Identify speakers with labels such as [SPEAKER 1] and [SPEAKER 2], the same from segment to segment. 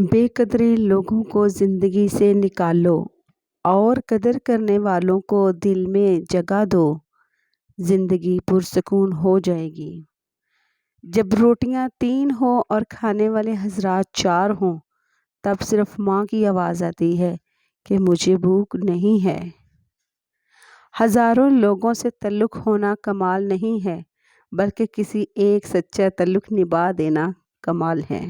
[SPEAKER 1] बेकदरी लोगों को ज़िंदगी से निकालो और कदर करने वालों को दिल में जगह दो, ज़िंदगी पुरसकून हो जाएगी। जब रोटियां 3 हों और खाने वाले हजरात 4 हों, तब सिर्फ माँ की आवाज़ आती है कि मुझे भूख नहीं है। हज़ारों लोगों से तल्लुक़ होना कमाल नहीं है, बल्कि किसी एक सच्चा तल्लुक़ निभा देना कमाल है।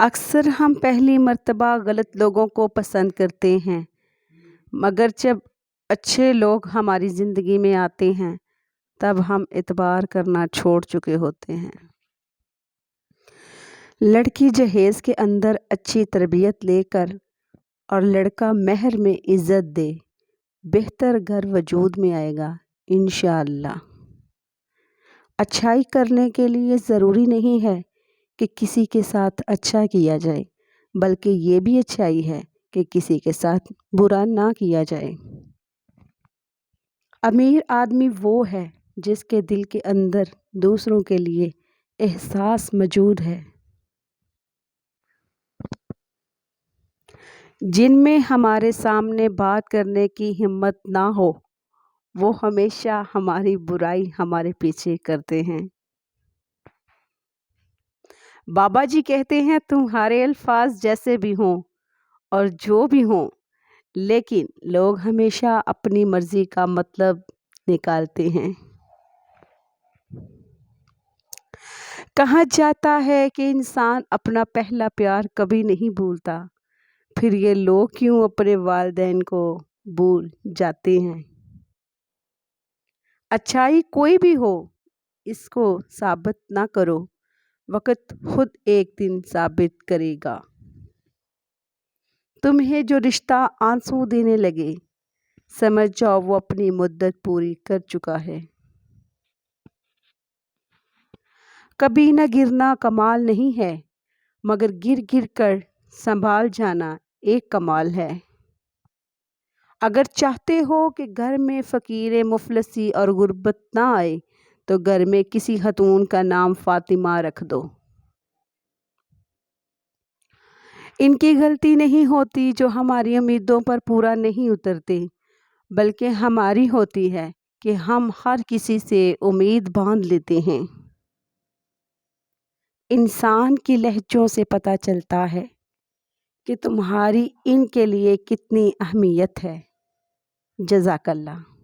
[SPEAKER 1] अक्सर हम पहली मर्तबा गलत लोगों को पसंद करते हैं, मगर जब अच्छे लोग हमारी ज़िंदगी में आते हैं तब हम एतबार करना छोड़ चुके होते हैं। लड़की जहेज़ के अंदर अच्छी तरबियत लेकर और लड़का महर में इज़्ज़त दे, बेहतर घर वजूद में आएगा इंशाअल्लाह। अच्छाई करने के लिए ज़रूरी नहीं है कि किसी के साथ अच्छा किया जाए, बल्कि ये भी अच्छाई है कि किसी के साथ बुरा ना किया जाए। अमीर आदमी वो है जिसके दिल के अंदर दूसरों के लिए एहसास मौजूद है, जिनमें हमारे सामने बात करने की हिम्मत ना हो, वो हमेशा हमारी बुराई हमारे पीछे करते हैं। बाबा जी कहते हैं तुम्हारे अल्फाज जैसे भी हों और जो भी हों, लेकिन लोग हमेशा अपनी मर्जी का मतलब निकालते हैं। कहा जाता है कि इंसान अपना पहला प्यार कभी नहीं भूलता, फिर ये लोग क्यों अपने वालिदैन को भूल जाते हैं। अच्छाई कोई भी हो, इसको साबित ना करो, वक़्त खुद एक दिन साबित करेगा। तुम्हें जो रिश्ता आंसू देने लगे, समझ जाओ वो अपनी मुद्दत पूरी कर चुका है। कभी न गिरना कमाल नहीं है, मगर गिर गिर कर संभाल जाना एक कमाल है। अगर चाहते हो कि घर में फ़कीर मुफलसी और गुर्बत ना आए, तो घर में किसी खतून का नाम फ़ातिमा रख दो। इनकी गलती नहीं होती जो हमारी उम्मीदों पर पूरा नहीं उतरते, बल्कि हमारी होती है कि हम हर किसी से उम्मीद बांध लेते हैं। इंसान के लहजों से पता चलता है कि तुम्हारी इनके लिए कितनी अहमियत है। जज़ाकल्लाह।